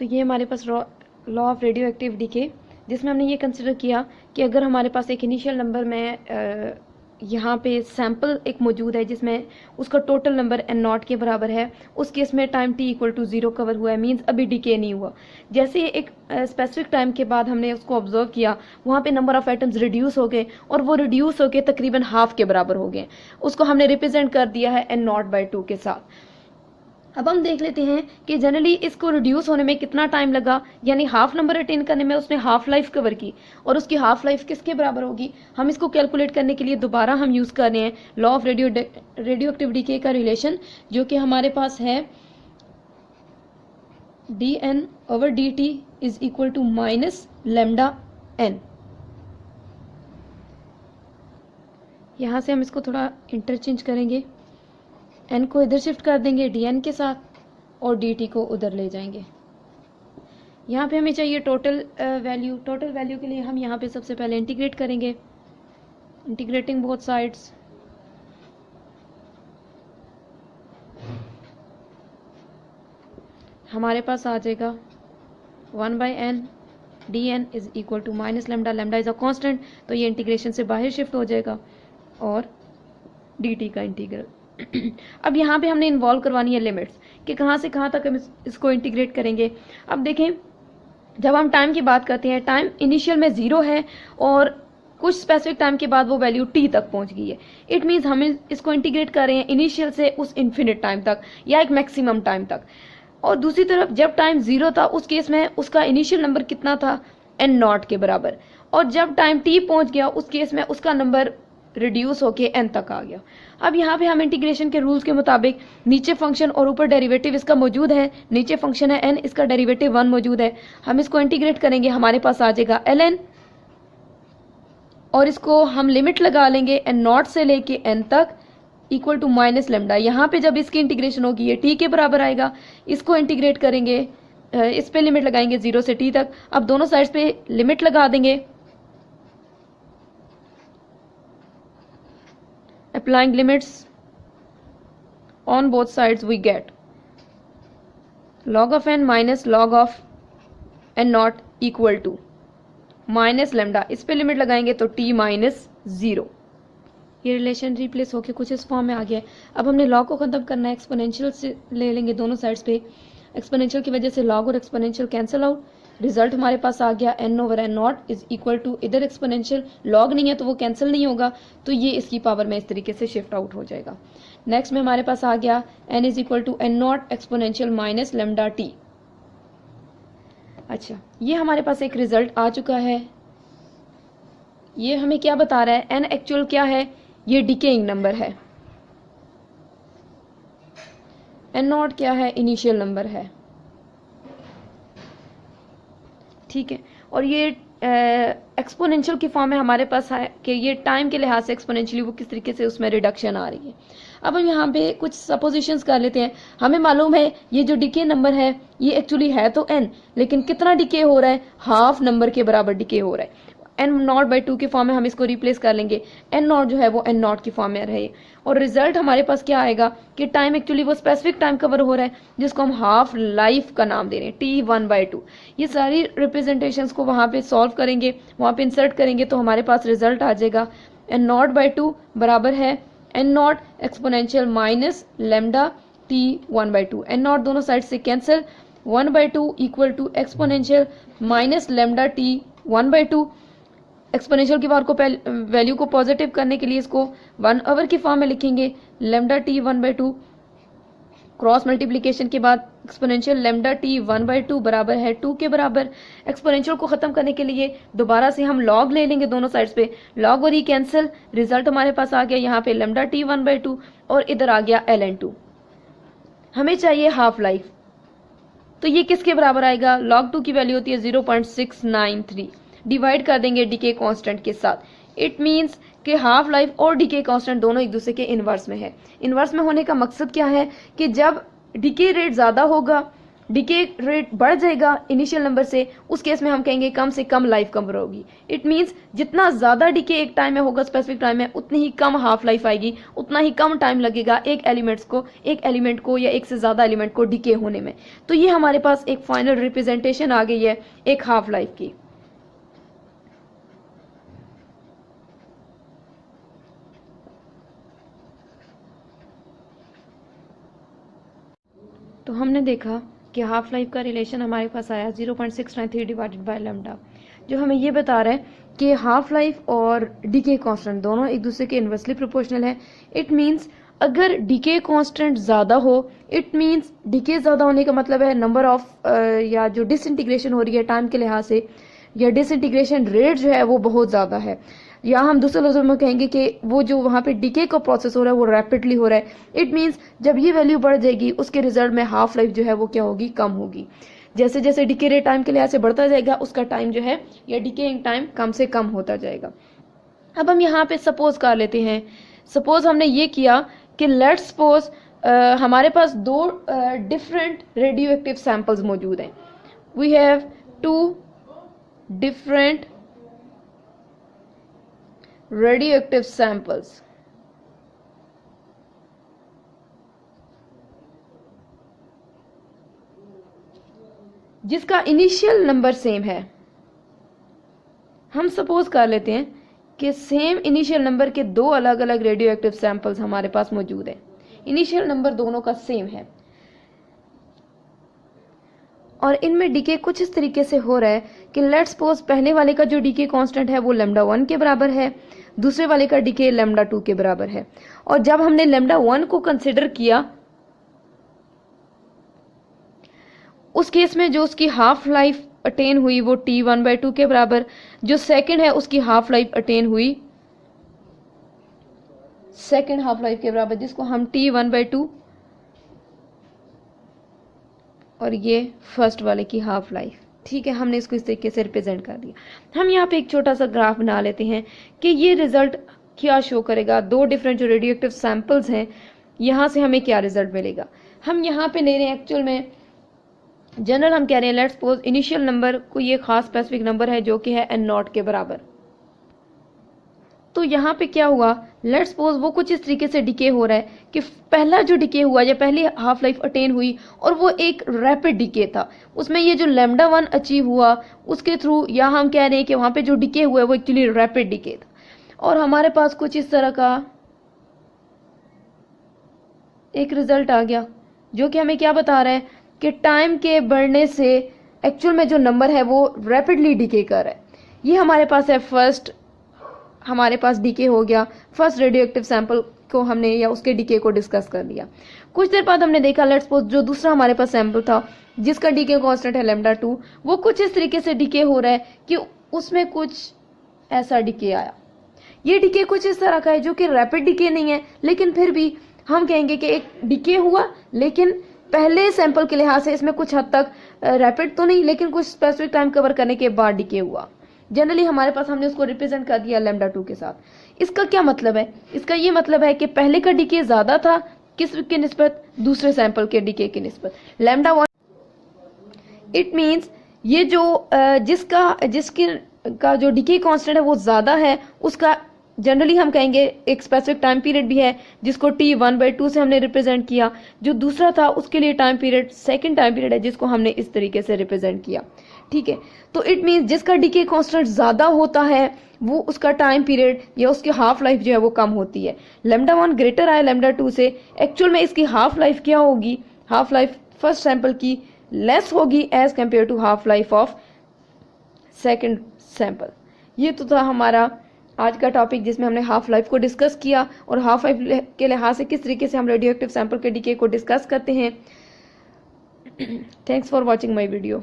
तो ये हमारे पास law of radioactive decay, जिसमें हमने ये कंसिडर किया कि अगर हमारे पास एक इनिशियल नंबर में यहाँ पे सैम्पल एक मौजूद है जिसमें उसका टोटल नंबर n नॉट के बराबर है, उस केस में time t equal to 0 cover हुआ है, मीन्स अभी डीके नहीं हुआ। जैसे एक स्पेसिफिक टाइम के बाद हमने उसको ऑब्जर्व किया, वहाँ पे नंबर ऑफ एटम्स रिड्यूस हो गए और वो रिड्यूस होके तकरीबन हाफ के बराबर हो गए। उसको हमने रिप्रेजेंट कर दिया है n नॉट बाई 2 के साथ। अब हम देख लेते हैं कि जनरली इसको रिड्यूस होने में कितना टाइम लगा, यानी हाफ नंबर अटेन करने में उसने हाफ लाइफ कवर की, और उसकी हाफ लाइफ किसके बराबर होगी। हम इसको कैलकुलेट करने के लिए दोबारा हम यूज कर रहे हैं law of radioactive decay का रिलेशन, जो कि हमारे पास है dn over dt is equal to minus lambda n। यहां से हम इसको थोड़ा इंटरचेंज करेंगे, n को इधर शिफ्ट कर देंगे dn के साथ और dt को उधर ले जाएंगे। यहाँ पे हमें चाहिए टोटल वैल्यू। टोटल वैल्यू के लिए हम यहाँ पे सबसे पहले इंटीग्रेट करेंगे, इंटीग्रेटिंग बोथ साइड्स। हमारे पास आ जाएगा 1 by n dn is equal to minus lambda, lambda is a constant, तो ये इंटीग्रेशन से बाहर शिफ्ट हो जाएगा, और dt का इंटीग्रल। अब यहाँ पे हमने इन्वॉल्व करवानी है लिमिट्स कि कहाँ से कहाँ तक हम इसको इंटीग्रेट करेंगे। अब देखें, जब हम टाइम की बात करते हैं, टाइम इनिशियल में 0 है और कुछ स्पेसिफिक टाइम के बाद वो वैल्यू t तक पहुंच गई है। इट मीन्स हम इसको इंटीग्रेट कर रहे हैं इनिशियल से उस इन्फिनिट टाइम तक या एक मैक्सिमम टाइम तक। और दूसरी तरफ जब टाइम 0 था उस केस में उसका इनिशियल नंबर कितना था, n नॉट के बराबर, और जब टाइम t पहुंच गया उस केस में उसका नंबर रिड्यूस होके n तक आ गया। अब यहाँ पे हम इंटीग्रेशन के रूल्स के मुताबिक नीचे फंक्शन और ऊपर डेरिवेटिव इसका मौजूद है, नीचे फंक्शन है n, इसका डेरिवेटिव 1 मौजूद है। हम इसको इंटीग्रेट करेंगे, हमारे पास आ जाएगा ln, और इसको हम लिमिट लगा लेंगे n नॉट से लेके n तक इक्वल टू माइनस लेमडा। यहाँ पे जब इसकी इंटीग्रेशन होगी ये t के बराबर आएगा, इसको इंटीग्रेट करेंगे, इस पे लिमिट लगाएंगे 0 से t तक। अब दोनों साइड्स पे लिमिट लगा देंगे, applying limits on both sides we get log of n minus log of n naught equal to minus lambda. इस पे लिमिट लगाएंगे तो t माइनस 0। ये रिलेशन रिप्लेस होके कुछ इस फॉर्म में आ गया है। अब हमने लॉग को खत्म करना है, एक्सपोनेंशियल से ले लेंगे दोनों साइड्स पे। एक्सपोनेंशियल की वजह से लॉग और एक्सपोनेंशियल कैंसिल आउट, रिजल्ट हमारे पास आ गया n over n naught is equal to, इधर एक्सपोनेंशियल लॉग नहीं है तो वो कैंसिल नहीं होगा, तो ये इसकी पावर में इस तरीके से शिफ्ट आउट हो जाएगा। नेक्स्ट में हमारे पास आ गया n is equal to n naught exponential minus lambda t। अच्छा, ये हमारे पास एक रिजल्ट आ चुका है। ये हमें क्या बता रहा है, n एक्चुअल क्या है, ये डिकेइंग नंबर है, n नॉट क्या है, इनिशियल नंबर है, ठीक है। और ये एक्सपोनेंशियल की फॉर्म में हमारे पास है कि ये टाइम के लिहाज से एक्सपोनेंशियली वो किस तरीके से उसमें रिडक्शन आ रही है। अब हम यहाँ पे कुछ सपोजिशंस कर लेते हैं। हमें मालूम है ये जो डिके नंबर है ये एक्चुअली है तो n, लेकिन कितना डिके हो रहा है, हाफ नंबर के बराबर डिके हो रहा है। n नॉट बाई 2 की फॉर्म में हम इसको रिप्लेस कर लेंगे, n नॉट जो है वो n नॉट की फॉर्म में रहे, और रिजल्ट हमारे पास क्या आएगा कि टाइम एक्चुअली वो स्पेसिफिक टाइम कवर हो रहा है जिसको हम हाफ लाइफ का नाम दे रहे हैं, t1/2। ये सारी रिप्रेजेंटेशंस को वहाँ पे सॉल्व करेंगे, वहाँ पे इंसर्ट करेंगे, तो हमारे पास रिजल्ट आ जाएगा n नॉट बाई 2 बराबर है n naught exponential minus lambda t1/2। n naught दोनों साइड से cancel, 1/2 equal to exponential minus lambda t1/2। Exponential की बार को वैल्यू को पॉजिटिव करने के लिए इसको 1 ओवर की फॉर्म में लिखेंगे, लेमडा t1/2 क्रॉस मल्टीप्लिकेशन के बाद एक्सपोनेंशियल लेमडा t1/2 बराबर है 2 के बराबर। एक्सपोनेंशियल को खत्म करने के लिए दोबारा से हम लॉग ले लेंगे दोनों साइड्स पे, लॉग और ई कैंसिल, रिजल्ट हमारे पास आ गया यहाँ पे लेमडा t1/2 और इधर आ गया ln2। हमें चाहिए हाफ लाइफ, तो ये किसके बराबर आएगा, log 2 की वैल्यू होती है 0.693, डिवाइड कर देंगे डीके कांस्टेंट के साथ। इट मींस कि हाफ लाइफ और डीके कांस्टेंट दोनों एक दूसरे के इनवर्स में है। इनवर्स में होने का मकसद क्या है कि जब डीके रेट ज़्यादा होगा डिके रेट बढ़ जाएगा इनिशियल नंबर से, उस केस में हम कहेंगे कम से कम लाइफ कवर होगी। इट मीन्स जितना ज़्यादा डिके एक टाइम में होगा, स्पेसिफिक टाइम में, उतनी ही कम हाफ लाइफ आएगी, उतना ही कम टाइम लगेगा एक एलिमेंट को या एक से ज़्यादा एलिमेंट को डिके होने में। तो ये हमारे पास एक फाइनल रिप्रेजेंटेशन आ गई है एक हाफ लाइफ की। तो हमने देखा कि हाफ लाइफ का रिलेशन हमारे पास आया 0.693 डिवाइडेड बाय लैम्डा, जो हमें ये बता रहा है कि हाफ लाइफ और डीके कांस्टेंट दोनों एक दूसरे के इन्वर्सली प्रोपोर्शनल है। इट मींस अगर डीके कांस्टेंट ज़्यादा हो, इट मींस डीके ज़्यादा होने का मतलब है नंबर ऑफ या जो डिसइंटीग्रेशन हो रही है टाइम के लिहाज से, या डिसइंटीग्रेशन रेट जो है वो बहुत ज़्यादा है, या हम दूसरे लफ्ज़ों में कहेंगे कि वो जो वहाँ पे डीके का प्रोसेस हो रहा है वो रैपिडली हो रहा है। इट मींस जब ये वैल्यू बढ़ जाएगी उसके रिजल्ट में हाफ लाइफ जो है वो क्या होगी, कम होगी। जैसे जैसे डीके रेट टाइम के लिहाज से बढ़ता जाएगा उसका टाइम जो है या डीकेइंग टाइम कम से कम होता जाएगा। अब हम यहाँ पे सपोज कर लेते हैं, सपोज हमने ये किया कि लेट्स सपोज हमारे पास दो डिफरेंट रेडियो एक्टिव सैंपल्स मौजूद हैं। We have two different radioactive samples, जिसका इनिशियल नंबर सेम है। हम सपोज कर लेते हैं कि सेम इनिशियल नंबर के दो अलग अलग रेडियो एक्टिव सैंपल्स हमारे पास मौजूद है, इनिशियल नंबर दोनों का सेम है और इनमें डीके कुछ इस तरीके से हो रहा है कि लेट्स सपोज पहले वाले का जो डीके कांस्टेंट है वो लैम्डा 1 के बराबर है, दूसरे वाले का डीके लैम्डा 2 के बराबर है। और जब हमने लैम्डा 1 को कंसिडर किया उस केस में जो उसकी हाफ लाइफ अटेन हुई वो T1/2 के बराबर, जो सेकंड है उसकी हाफ लाइफ अटेन हुई सेकंड हाफ लाइफ के बराबर, जिसको हम T1/2, और ये फर्स्ट वाले की हाफ लाइफ। ठीक है, हमने इसको इस तरीके से रिप्रेजेंट कर दिया। हम यहाँ पे एक छोटा सा ग्राफ बना लेते हैं कि ये रिजल्ट क्या शो करेगा, दो डिफरेंट जो रेडियो एक्टिव सैंपल्स हैं यहाँ से हमें क्या रिजल्ट मिलेगा। हम यहाँ पे ले रहे हैं एक्चुअल में जनरल, हम कह रहे हैं लेट्स सपोज इनिशियल नंबर को ये खास स्पेसिफिक नंबर है जो कि है n0 के बराबर। तो यहाँ पे क्या हुआ, लेट्स सपोज वो कुछ इस तरीके से डिके हो रहा है कि पहला जो डिके हुआ या पहली हाफ लाइफ अटेन हुई और वो एक रैपिड डिके था, उसमें ये जो लैम्डा 1 अचीव हुआ उसके थ्रू, या हम कह रहे हैं कि वहाँ पे जो डिके हुआ है वो एक्चुअली रैपिड डिके था। और हमारे पास कुछ इस तरह का एक रिजल्ट आ गया जो कि हमें क्या बता रहा है कि टाइम के बढ़ने से एक्चुअल में जो नंबर है वो रैपिडली डिके कर रहा है। ये हमारे पास है फर्स्ट, हमारे पास डीके हो गया, फर्स्ट रेडियो एक्टिव सैंपल को हमने या उसके डीके को डिस्कस कर लिया। कुछ देर बाद हमने देखा लेट्स सपोज जो दूसरा हमारे पास सैंपल था जिसका डीके कांस्टेंट है लैम्डा 2, वो कुछ इस तरीके से डीके हो रहा है कि उसमें कुछ ऐसा डीके आया। ये डीके कुछ इस तरह का है जो कि रैपिड डीके नहीं है, लेकिन फिर भी हम कहेंगे कि एक डीके हुआ, लेकिन पहले सैंपल के लिहाज से इसमें कुछ हद तक रैपिड तो नहीं, लेकिन कुछ स्पेसिफिक टाइम कवर करने के बाद डीके हुआ। जनरली हमारे पास हमने उसको रिप्रेजेंट कर दिया लैम्डा 2 के साथ। इसका क्या मतलब है, इसका ये मतलब है कि पहले का डीके ज्यादा था किस के निस्बत, दूसरे सैंपल के डीके की निस्बत, लैम्डा 1। इट मींस ये जो जिसके का जो डीके कांस्टेंट है वो ज्यादा है, उसका जनरली हम कहेंगे एक स्पेसिफिक टाइम पीरियड भी है जिसको T1/2 से हमने रिप्रेजेंट किया। जो दूसरा था उसके लिए time period second time period है जिसको हमने इस तरीके से रिप्रेजेंट किया। ठीक है, तो इट मीन्स जिसका डीके कांस्टेंट ज्यादा होता है वो उसका टाइम पीरियड या उसकी हाफ लाइफ जो है वो कम होती है। लैम्डा 1 ग्रेटर आया लैम्डा 2 से, एक्चुअल में इसकी हाफ लाइफ क्या होगी, हाफ लाइफ फर्स्ट सैंपल की लेस होगी as compared to half life of second sample. ये तो था हमारा आज का टॉपिक जिसमें हमने हाफ लाइफ को डिस्कस किया और हाफ लाइफ के लिहाज से किस तरीके से हम रेडियो एक्टिव सैंपल के डीके को डिस्कस करते हैं। Thanks for watching my video.